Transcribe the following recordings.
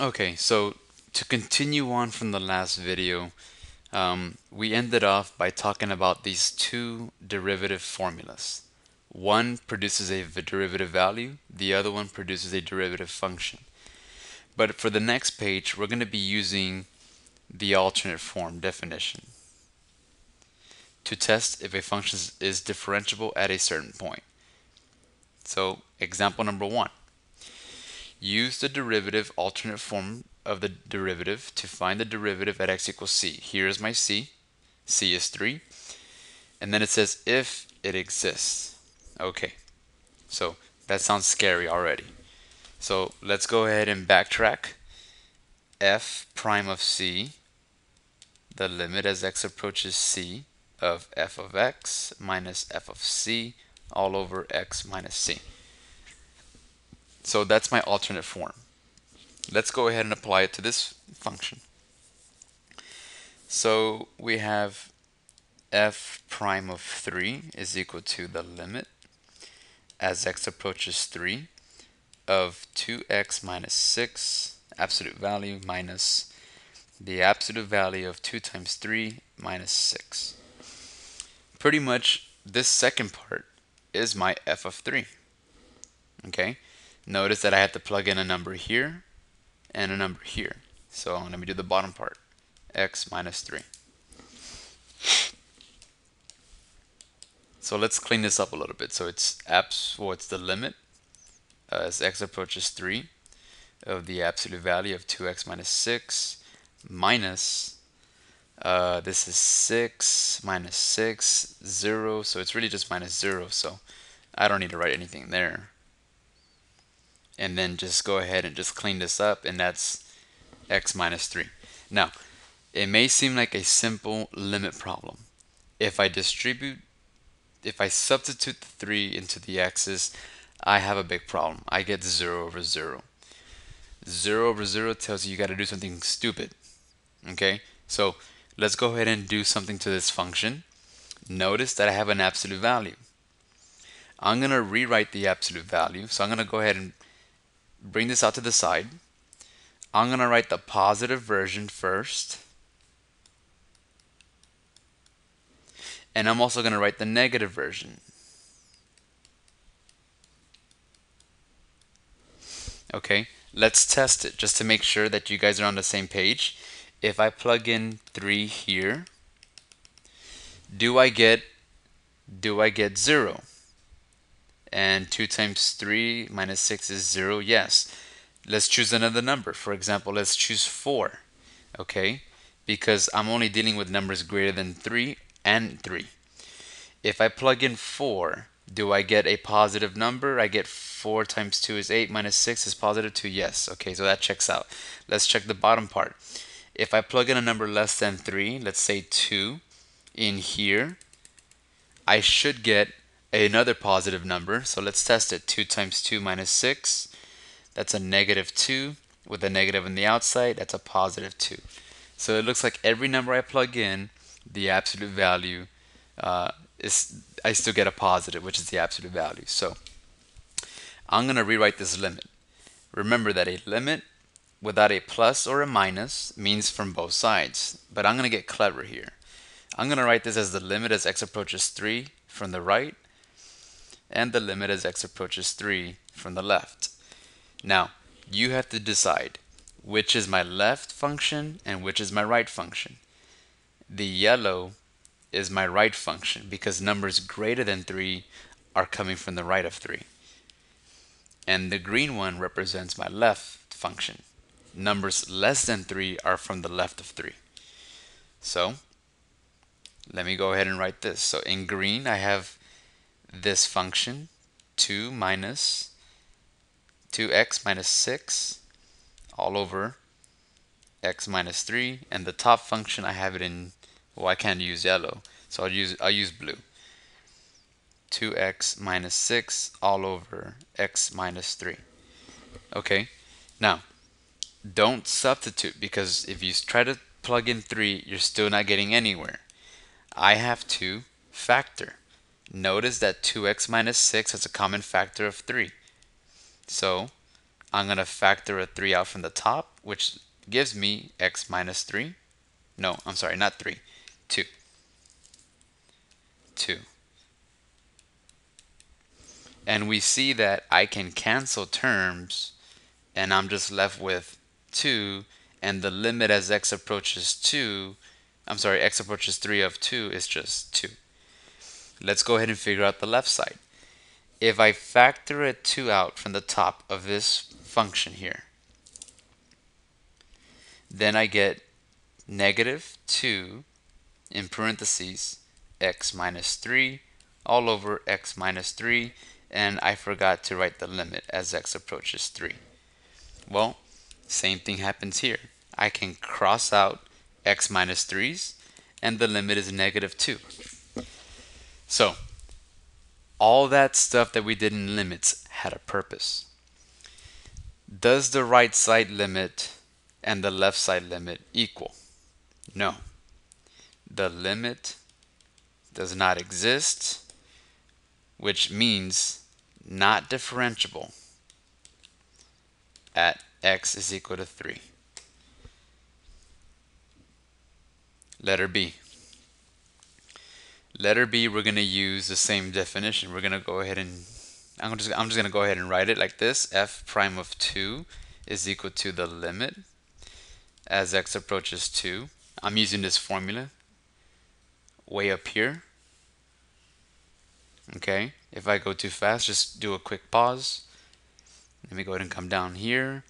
Okay, so to continue on from the last video, we ended off by talking about these two derivative formulas. One produces a derivative value, the other one produces a derivative function. But for the next page, we're going to be using the alternate form definition to test if a function is differentiable at a certain point. So, example number one. Use the derivative alternate form of the derivative to find the derivative at x equals c. Here's my c. C is 3. And then it says if it exists. Okay, so that sounds scary already. So let's go ahead and backtrack. F prime of c, the limit as x approaches c of f of x minus f of c all over x minus c. So that's my alternate form. Let's go ahead and apply it to this function. So we have f prime of 3 is equal to the limit as x approaches 3 of 2x minus 6 absolute value minus the absolute value of 2 times 3 minus 6. Pretty much this second part is my f of 3. Okay, notice that I have to plug in a number here and a number here. So let me do the bottom part, x minus 3. So let's clean this up a little bit. So it's it's the limit as x approaches 3 of the absolute value of 2x minus 6 minus this is 6 minus 6, 0. So it's really just minus 0. So I don't need to write anything there. And then just go ahead and just clean this up, and that's x minus 3. Now, it may seem like a simple limit problem. If I substitute the 3 into the x's, I have a big problem. I get 0 over 0. 0 over 0 tells you got to do something stupid. Okay, so let's go ahead and do something to this function. Notice that I have an absolute value. I'm going to rewrite the absolute value. So I'm going to go ahead and bring this out to the side. I'm going to write the positive version first. And I'm also going to write the negative version. Okay, let's test it just to make sure that you guys are on the same page. If I plug in 3 here, do I get 0? And 2 times 3 minus 6 is 0. Yes. Let's choose another number. For example, let's choose 4. Okay, because I'm only dealing with numbers greater than 3 and 3. If I plug in 4, do I get a positive number? I get 4 times 2 is 8 minus 6 is positive 2. Yes. Okay, so that checks out. Let's check the bottom part. If I plug in a number less than 3, let's say 2, in here, I should get another positive number. So let's test it. 2 times 2 minus 6, that's a negative 2. With a negative on the outside, that's a positive 2. So it looks like every number I plug in, the absolute value I still get a positive, which is the absolute value. So I'm going to rewrite this limit. Remember that a limit without a plus or a minus means from both sides. But I'm going to get clever here. I'm going to write this as the limit as x approaches 3 from the right and the limit as x approaches 3 from the left. Now, you have to decide which is my left function and which is my right function. The yellow is my right function because numbers greater than 3 are coming from the right of 3. And the green one represents my left function. Numbers less than 3 are from the left of 3. So let me go ahead and write this. So in green I have this function 2 minus 2x minus 6 all over x minus 3, and the top function I have it in, well, I can't use yellow, so I'll use blue. 2x minus 6 all over x minus 3. Okay, now don't substitute, because if you try to plug in 3, you're still not getting anywhere. I have to factor. Notice that 2x minus 6 has a common factor of 3. So I'm going to factor a 3 out from the top, which gives me x minus 3. No, I'm sorry, not 3, 2. 2. And we see that I can cancel terms, and I'm just left with 2, and the limit as x approaches 2, I'm sorry, x approaches 3 of 2 is just 2. Let's go ahead and figure out the left side. If I factor a 2 out from the top of this function here, then I get negative 2 in parentheses x minus 3 all over x minus 3, and I forgot to write the limit as x approaches 3. Well, same thing happens here. I can cross out x minus 3's, and the limit is negative 2. So, all that stuff that we did in limits had a purpose. Does the right side limit and the left side limit equal? No. The limit does not exist, which means not differentiable at x is equal to 3. Letter B. Letter B, we're going to use the same definition. We're going to go ahead and, I'm just going to go ahead and write it like this. F prime of 2 is equal to the limit as x approaches 2. I'm using this formula way up here. Okay, if I go too fast, just do a quick pause. Let me go ahead and come down here.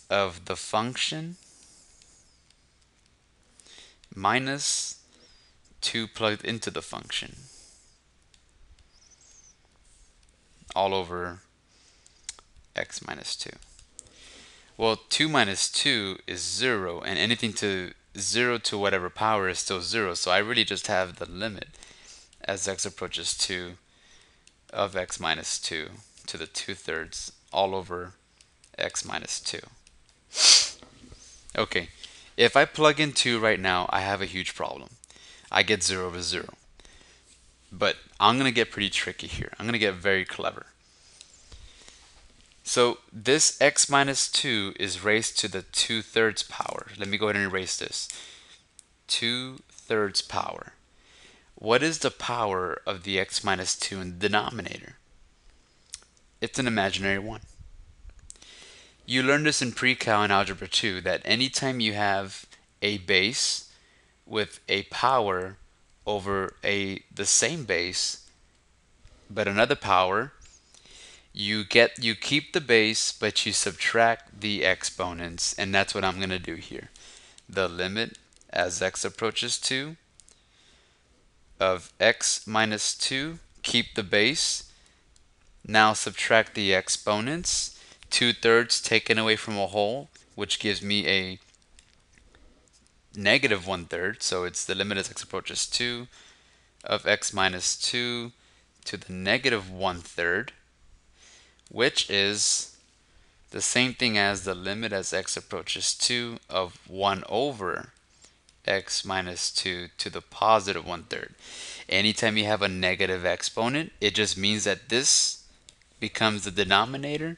Of the function minus 2 plugged into the function all over x minus 2. Well, 2 minus 2 is 0, and anything to 0 to whatever power is still 0, so I really just have the limit as x approaches 2 of x minus 2 to the 2/3 all over x minus 2. Okay, if I plug in 2 right now, I have a huge problem. I get 0 over 0. But I'm going to get pretty tricky here. I'm going to get very clever. So this x minus 2 is raised to the 2/3 power. Let me go ahead and erase this. 2/3 power. What is the power of the x minus 2 in the denominator? It's an imaginary one. You learned this in pre-cal and algebra 2 that anytime you have a base with a power over the same base but another power, you keep the base but you subtract the exponents, and that's what I'm going to do here. The limit as x approaches 2 of x minus 2, keep the base, now subtract the exponents, 2/3 taken away from a whole, which gives me a negative 1/3, so it's the limit as x approaches 2 of x minus 2 to the negative 1/3, which is the same thing as the limit as x approaches 2 of 1 over x minus 2 to the positive 1/3. Anytime you have a negative exponent, it just means that this becomes the denominator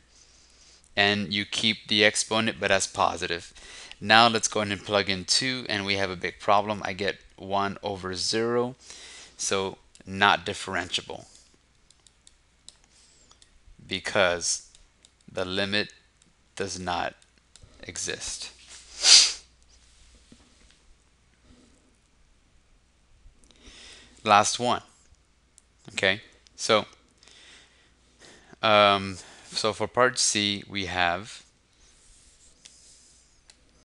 and you keep the exponent but as positive. Now let's go ahead and plug in 2, and we have a big problem. I get 1 over 0, so not differentiable because the limit does not exist. Last one. Okay, so for part C we have